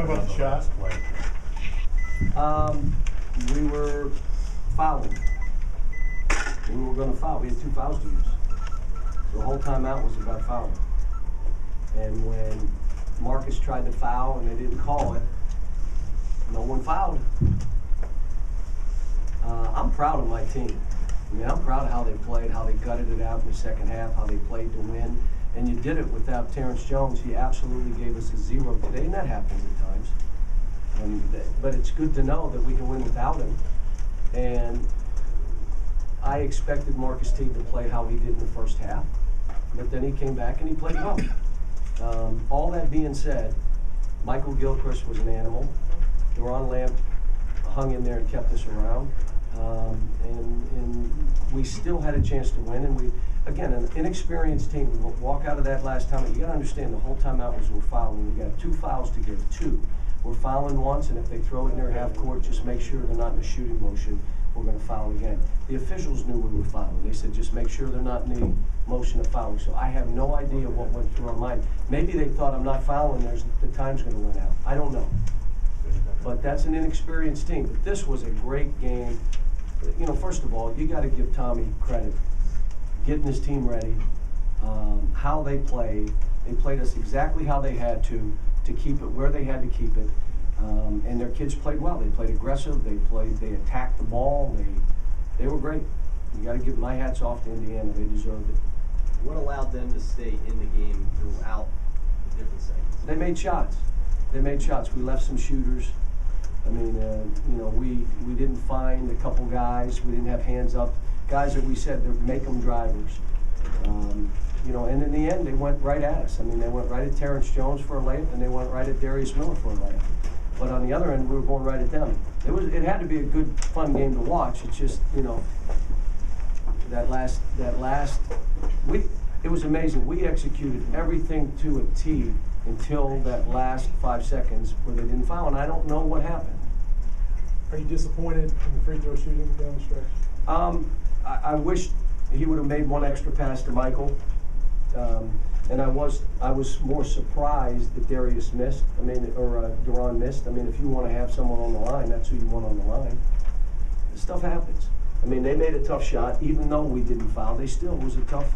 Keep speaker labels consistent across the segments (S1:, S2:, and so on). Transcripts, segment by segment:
S1: about the shot?
S2: We were fouling. We were going to foul. We had 2 fouls to use. So the whole timeout was about fouling. And when Marcus tried to foul and they didn't call it, no one fouled. I'm proud of my team. I mean, I'm proud of how they played, how they gutted it out in the second half, how they played to win. And you did it without Terrence Jones. He absolutely gave us a 0 today, and that happens at times. But it's good to know that we can win without him. And I expected Marcus Teague to play how he did in the first half, but then he came back and he played well. All that being said, Michael Gilchrist was an animal. Duran Lamp hung in there and kept us around. And we still had a chance to win. And we, again, an inexperienced team, we walk out of that last time. You got to understand the whole timeout was we're fouling. We got 2 fouls to give, 2. We're fouling once, and if they throw it in their half court, just make sure they're not in a shooting motion. We're going to foul again. The officials knew we were fouling. They said just make sure they're not in the motion of fouling. So I have no idea what went through our mind. Maybe they thought I'm not fouling. The time's going to run out. I don't know. But that's an inexperienced team. But this was a great game. You know, first of all, you got to give Tommy credit. Getting his team ready, how they played. They played us exactly how they had to keep it where they had to keep it. And their kids played well. They played aggressive. They attacked the ball. They were great. You got to give my hats off to Indiana. They deserved it.
S3: What allowed them to stay in the game throughout the different segments?
S2: They made shots. They made shots. We left some shooters. I mean, you know, we didn't find a couple guys. We didn't have hands up. Guys that we said to make them drivers. You know, and in the end, they went right at us. I mean, they went right at Terrence Jones for a layup, and they went right at Darius Miller for a layup. But on the other end, we were going right at them. It had to be a good, fun game to watch. It's just, you know, it was amazing. We executed everything to a T until that last 5 seconds where they didn't foul, and I don't know what happened.
S1: Are you disappointed in the free throw shooting down the stretch?
S2: I wish he would have made 1 extra pass to Michael. And I was more surprised that Darius missed. I mean, or Duran missed. I mean, if you want to have someone on the line, that's who you want on the line. This stuff happens. I mean, they made a tough shot, even though we didn't foul. They still was a tough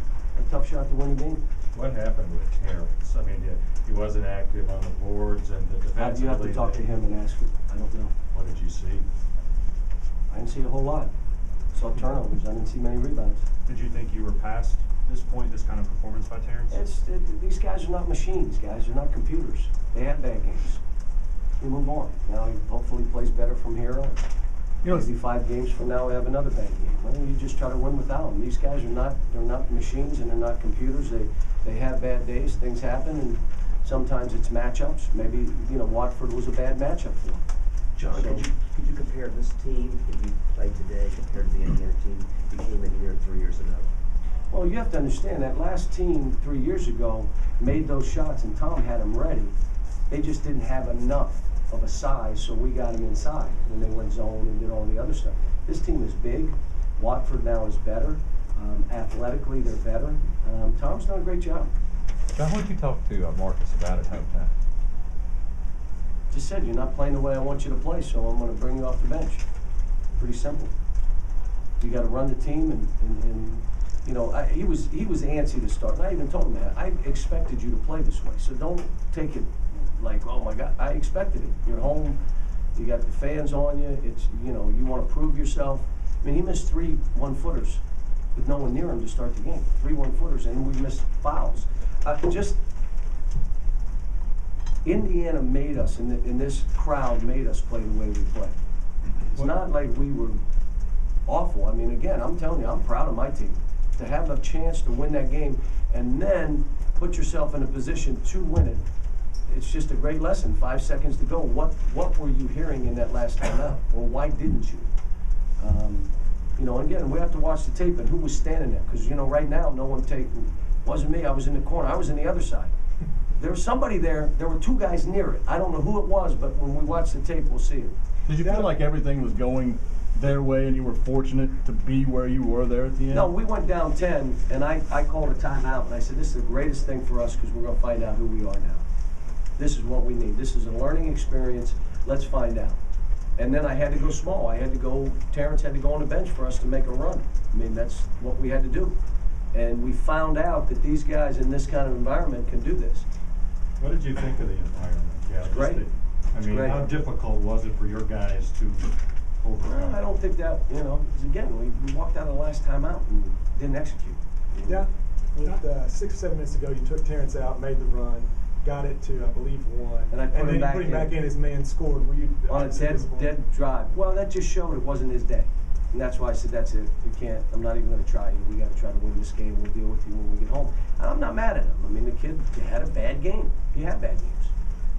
S2: shot to win the game.
S4: What happened with Terrence? I mean, he wasn't active on the boards, and the defense.
S2: You have to talk to him and ask him. I don't know.
S4: What did you see?
S2: I didn't see a whole lot. Saw turnovers. I didn't see many rebounds.
S4: Did you think you were past this point, this kind of performance by Terrence?
S2: These guys are not machines, guys. They're not computers. They have bad games. We move on. Now he hopefully plays better from here on. You know, maybe 5 games from now we have another bad game. Well, you just try to win without them. These guys are not machines, and they're not computers. They have bad days. Things happen, and sometimes it's matchups. Maybe, you know, Watford was a bad matchup for them.
S5: John, could you compare this team that you played today compared to the Indiana team you came in here 3 years ago?
S2: Well, you have to understand that last team 3 years ago made those shots, and Tom had them ready. They just didn't have enough of a size, so we got them inside when they went zone and did all the other stuff. This team is big. Watford now is better. Athletically, they're better. Tom's done a great job.
S6: John, what did you talk to Marcus about at halftime?
S2: Just said, you're not playing the way I want you to play, so I'm going to bring you off the bench. Pretty simple. You got to run the team, and you know, he was antsy to start. And I even told him that. I expected you to play this way, so don't take it like, oh my God. I expected it. You're home. You got the fans on you. It's, you know, you want to prove yourself. I mean, he missed 3 one-footers with no one near him to start the game. 3 one-footers, and we missed fouls. Indiana made us, and this crowd made us play the way we play. It's not like we were awful. I mean, again, I'm telling you, I'm proud of my team. To have a chance to win that game and then put yourself in a position to win it, it's just a great lesson. 5 seconds to go. What were you hearing in that last timeout? Or why didn't you? You know, again, we have to watch the tape and who was standing there. Because, you know, right now, no one wasn't me. I was in the corner. I was in the other side. There was somebody there. There were 2 guys near it. I don't know who it was, but when we watch the tape, we'll see it.
S7: Did you feel like everything was going their way and you were fortunate to be where you were there at the end?
S2: No, we went down 10, and I called a timeout, and I said, this is the greatest thing for us because we're going to find out who we are now. This is what we need. This is a learning experience. Let's find out. And then I had to go small. Terrence had to go on the bench for us to make a run. I mean, that's what we had to do. And we found out that these guys in this kind of environment can do this.
S4: What did you think of the environment? Yeah,
S2: It's great.
S4: I mean,
S2: great.
S4: how difficult was it for your guys to overcome?
S2: Well, I don't think that, again, we walked out the last time out and didn't execute.
S1: Yeah, with 6 or 7 minutes ago, you took Terrence out, made the run, got it to, I believe, 1.
S2: And I put him
S1: then
S2: back
S1: you put him
S2: in.
S1: back in, his man scored. Were you
S2: On a dead drive. Well, that just showed it wasn't his day. And that's why I said, that's it. I'm not even going to try you. We got to try to win this game. We'll deal with you when we get home. And I'm not mad at him. I mean, the kid had a bad game. He had bad games.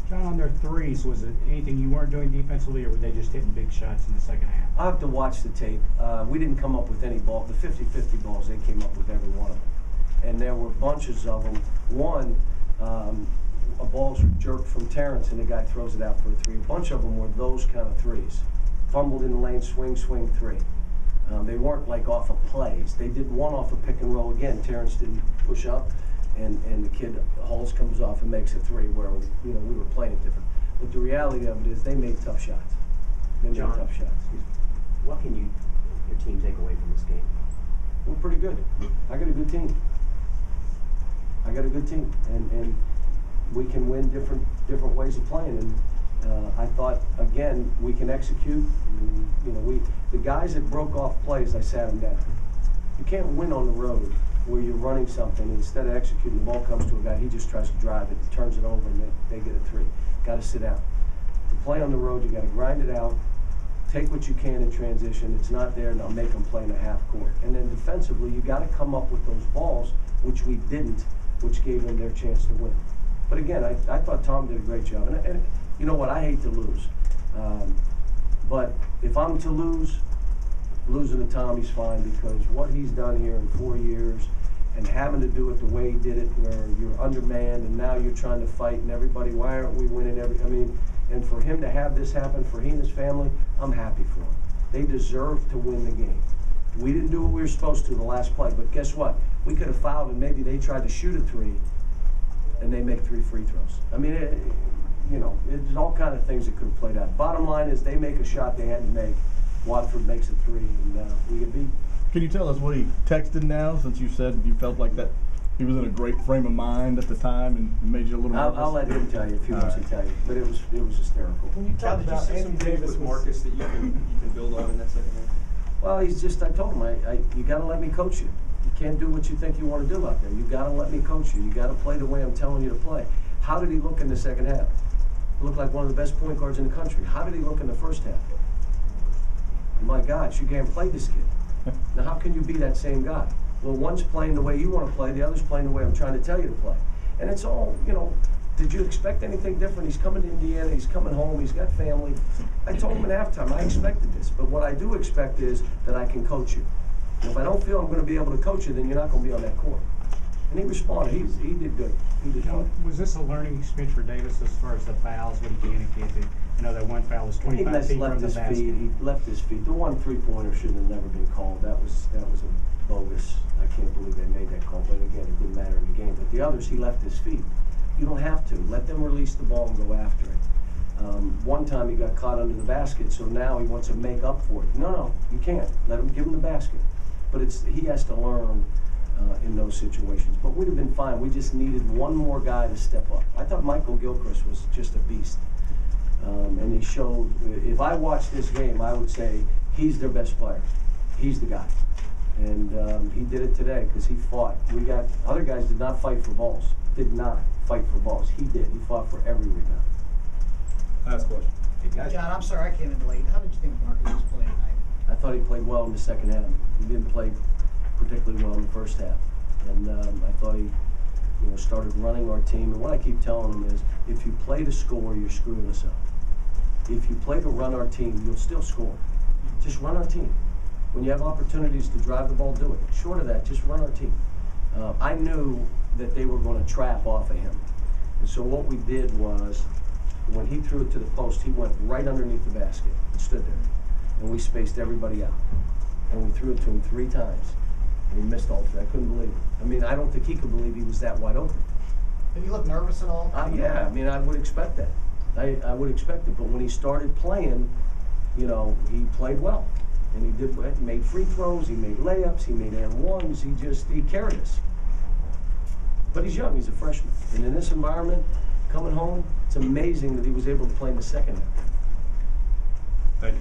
S8: John, on their threes, was it anything you weren't doing defensively, or were they just hitting big shots in the second half?
S2: I'll have to watch the tape. We didn't come up with any ball. The 50-50 balls, they came up with every one of them. And there were bunches of them. One, a ball's jerked from Terrence and the guy throws it out for a three. A bunch of them were those kind of threes. Fumbled in the lane, swing, three. They weren't like off of plays. They did one off a pick and roll again. Terrence didn't push up, and the kid, Halls comes off and makes a three where, we were playing it different. But the reality of it is they made tough shots. They made
S5: John,
S2: tough shots.
S5: What can your team take away from this game?
S2: We're pretty good. I got a good team. And we can win different ways of playing. And I thought, again, we can execute. And, the guys that broke off plays, I sat them down. You can't win on the road where you're running something, and instead of executing, the ball comes to a guy, he just tries to drive it, turns it over, and they get a three. Got to sit down. To play on the road, you got to grind it out, take what you can in transition. It's not there, now make them play in a half court. And then defensively, you got to come up with those balls, which we didn't, which gave them their chance to win. But again, I thought Tom did a great job. And you know what? I hate to lose. But if I'm to losing to Tom, he's fine, because what he's done here in 4 years and having to do it the way he did it, where you're undermanned and now you're trying to fight and everybody, why aren't we winning and for him to have this happen, for he and his family, I'm happy for him. They deserve to win the game. We didn't do what we were supposed to the last play, but guess what? We could have fouled and maybe they tried to shoot a three and they make 3 free throws. I mean, there's all kind of things that could have played out. Bottom line is they make a shot they had to make. Watford makes a three, and we get beat.
S7: Can you tell us what he texted now, since you said you felt like that he was in a great frame of mind at the time and made you a little nervous?
S2: I'll let him tell you if he wants to tell you, but it was hysterical.
S1: When you
S3: Cal,
S1: talk
S3: did you
S1: about
S3: see some
S1: Anthony
S3: things
S1: Davis
S3: with Marcus that you can build on in that second half?
S2: Well, I told him, you got to let me coach you. You can't do what you think you want to do out there. You got to let me coach you. You got to play the way I'm telling you to play. How did he look in the second half? He looked like one of the best point guards in the country. How did he look in the first half? My God, you can't play this kid. Now, how can you be that same guy? Well, one's playing the way you want to play, the other's playing the way I'm trying to tell you to play. And it's all, did you expect anything different? He's coming to Indiana, he's coming home, he's got family. I told him at halftime, I expected this. But what I do expect is that I can coach you. And if I don't feel I'm going to be able to coach you, then you're not going to be on that court. And he responded. He did good. He did good.
S8: Was this a learning experience for Davis as far as the fouls, what he can and can't do? I know that one foul was 25 feet from the basket.
S2: He left his feet. The one three-pointer should have never been called. That was a bogus. I can't believe they made that call. But again, it didn't matter in the game. But the others, he left his feet. You don't have to. Let them release the ball and go after it. One time he got caught under the basket, so now he wants to make up for it. No, you can't. Let him give him the basket. But he has to learn in those situations. But we'd have been fine. We just needed one more guy to step up. I thought Michael Gilchrist was just a beast. And he showed, if I watched this game, I would say he's their best player. He's the guy. And he did it today because he fought. Other guys did not fight for balls. Did not fight for balls. He did. He fought for every rebound.
S7: Last question.
S9: John, I'm sorry I came in late. How did you think Marcus was playing tonight?
S2: I thought he played well in the second half. He didn't play particularly well in the first half. And I thought he started running our team. And what I keep telling him is, if you play to score, you're screwing us up. If you play to run our team, you'll still score. Just run our team. When you have opportunities to drive the ball, do it. Short of that, just run our team. I knew that they were going to trap off of him. And so what we did was, when he threw it to the post, he went right underneath the basket and stood there. And we spaced everybody out. And we threw it to him 3 times. And he missed all 3. I couldn't believe it. I mean, I don't think he could believe he was that wide open.
S9: Did he look nervous at all?
S2: Yeah, I mean, I would expect that. I would expect it, but when he started playing, you know, he played well. And he made free throws, he made layups, he made and ones, he carried us. But he's young, he's a freshman. And in this environment, coming home, it's amazing that he was able to play in the second half.
S4: Thank you.